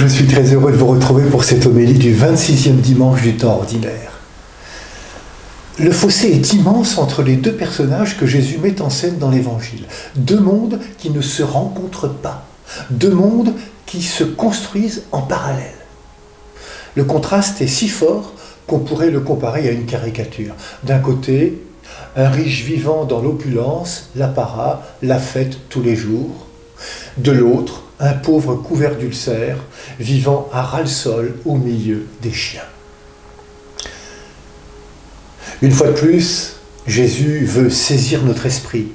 je suis très heureux de vous retrouver pour cette homélie du 26e dimanche du temps ordinaire. Le fossé est immense entre les deux personnages que Jésus met en scène dans l'Évangile. Deux mondes qui ne se rencontrent pas, deux mondes qui se construisent en parallèle. Le contraste est si fort qu'on pourrait le comparer à une caricature. D'un côté, un riche vivant dans l'opulence, l'apparat, la fête tous les jours. De l'autre, un pauvre couvert d'ulcères, vivant à ras-le-sol au milieu des chiens. Une fois de plus, Jésus veut saisir notre esprit.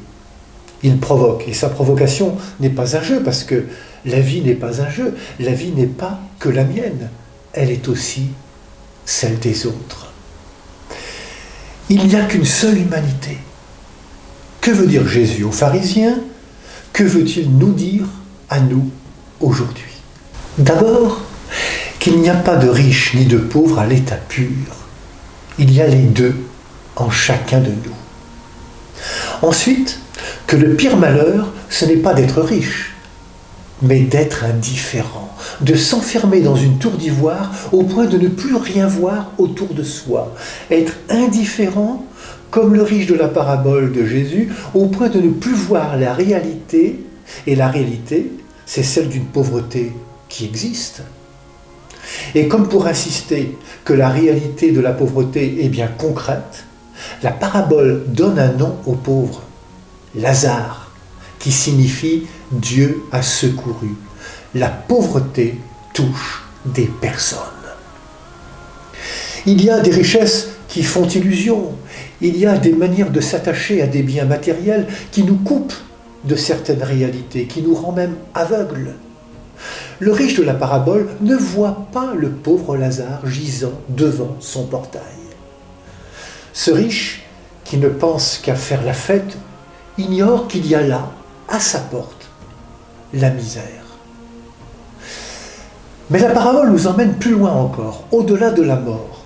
Il provoque, et sa provocation n'est pas un jeu, parce que la vie n'est pas un jeu, la vie n'est pas que la mienne, elle est aussi celle des autres. Il n'y a qu'une seule humanité. Que veut dire Jésus aux pharisiens ? Que veut-il nous dire à nous aujourd'hui ? D'abord, qu'il n'y a pas de riche ni de pauvre à l'état pur. Il y a les deux en chacun de nous. Ensuite, que le pire malheur, ce n'est pas d'être riche, mais d'être indifférent, de s'enfermer dans une tour d'ivoire au point de ne plus rien voir autour de soi. Être indifférent, comme le riche de la parabole de Jésus, au point de ne plus voir la réalité, et la réalité, c'est celle d'une pauvreté qui existe. Et comme pour insister que la réalité de la pauvreté est bien concrète, la parabole donne un nom au pauvre, Lazare, qui signifie « Dieu a secouru ». La pauvreté touche des personnes. Il y a des richesses qui font illusion. Il y a des manières de s'attacher à des biens matériels qui nous coupent de certaines réalités, qui nous rend même aveugles. Le riche de la parabole ne voit pas le pauvre Lazare gisant devant son portail. Ce riche, qui ne pense qu'à faire la fête, ignore qu'il y a là, à sa porte, la misère. Mais la parabole nous emmène plus loin encore, au-delà de la mort.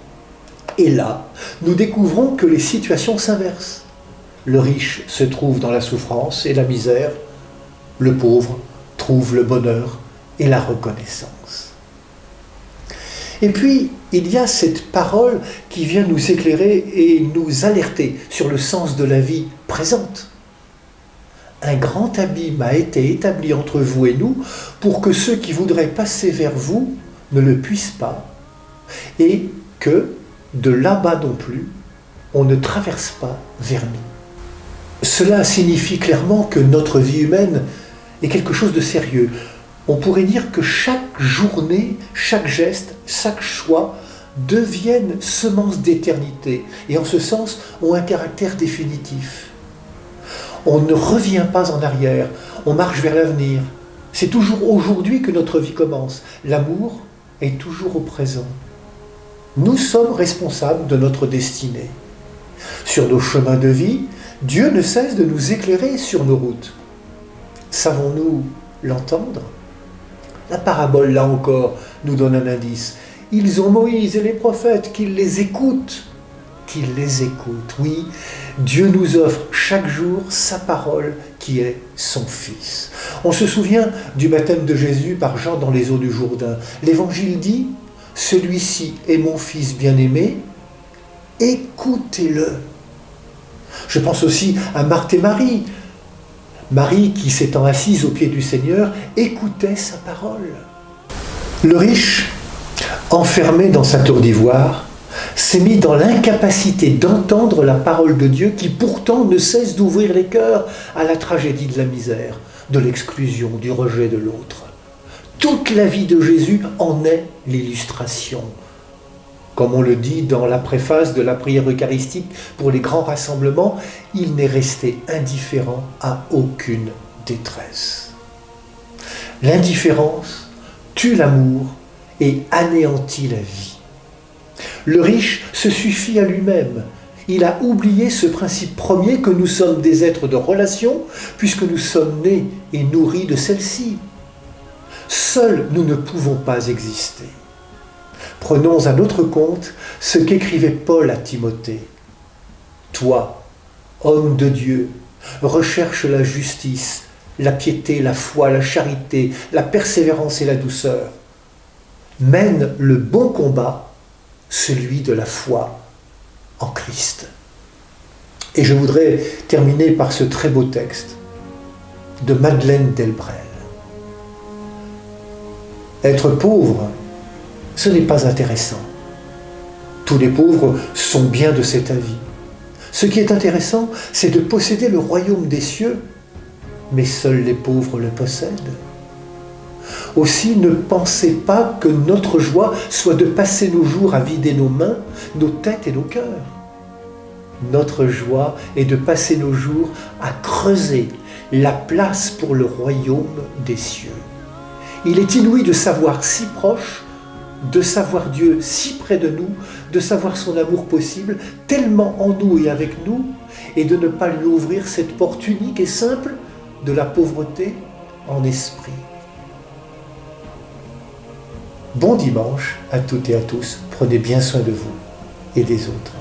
Et là, nous découvrons que les situations s'inversent. Le riche se trouve dans la souffrance et la misère, le pauvre trouve le bonheur et la reconnaissance. Et puis, il y a cette parole qui vient nous éclairer et nous alerter sur le sens de la vie présente. Un grand abîme a été établi entre vous et nous pour que ceux qui voudraient passer vers vous ne le puissent pas et que, de là-bas non plus, on ne traverse pas vers nous. Cela signifie clairement que notre vie humaine est quelque chose de sérieux. On pourrait dire que chaque journée, chaque geste, chaque choix deviennent semences d'éternité et en ce sens ont un caractère définitif. On ne revient pas en arrière, on marche vers l'avenir. C'est toujours aujourd'hui que notre vie commence. L'amour est toujours au présent. Nous sommes responsables de notre destinée. Sur nos chemins de vie, Dieu ne cesse de nous éclairer sur nos routes. Savons-nous l'entendre ? La parabole, là encore, nous donne un indice. Ils ont Moïse et les prophètes, qu'ils les écoutent. Qu'ils les écoutent. Oui, Dieu nous offre chaque jour sa parole qui est son Fils. On se souvient du baptême de Jésus par Jean dans les eaux du Jourdain. L'Évangile dit « Celui-ci est mon Fils bien-aimé, écoutez-le ». Je pense aussi à Marthe et Marie. Marie, qui s'étant assise aux pieds du Seigneur, écoutait sa parole. Le riche, enfermé dans sa tour d'ivoire, s'est mis dans l'incapacité d'entendre la parole de Dieu qui pourtant ne cesse d'ouvrir les cœurs à la tragédie de la misère, de l'exclusion, du rejet de l'autre. Toute la vie de Jésus en est l'illustration. Comme on le dit dans la préface de la prière eucharistique pour les grands rassemblements, il n'est resté indifférent à aucune détresse. L'indifférence tue l'amour et anéantit la vie. Le riche se suffit à lui-même. Il a oublié ce principe premier que nous sommes des êtres de relation, puisque nous sommes nés et nourris de celle-ci. Seuls nous ne pouvons pas exister. Prenons à notre compte ce qu'écrivait Paul à Timothée. Toi, homme de Dieu, recherche la justice, la piété, la foi, la charité, la persévérance et la douceur. mène le bon combat, celui de la foi en Christ. Et je voudrais terminer par ce très beau texte de Madeleine Delbrel. Être pauvre, ce n'est pas intéressant. Tous les pauvres sont bien de cet avis. Ce qui est intéressant, c'est de posséder le royaume des cieux, mais seuls les pauvres le possèdent. Aussi, ne pensez pas que notre joie soit de passer nos jours à vider nos mains, nos têtes et nos cœurs. Notre joie est de passer nos jours à creuser la place pour le royaume des cieux. Il est inouï de savoir si proche, de savoir Dieu si près de nous, de savoir son amour possible tellement en nous et avec nous, et de ne pas lui ouvrir cette porte unique et simple de la pauvreté en esprit. Bon dimanche à toutes et à tous, prenez bien soin de vous et des autres.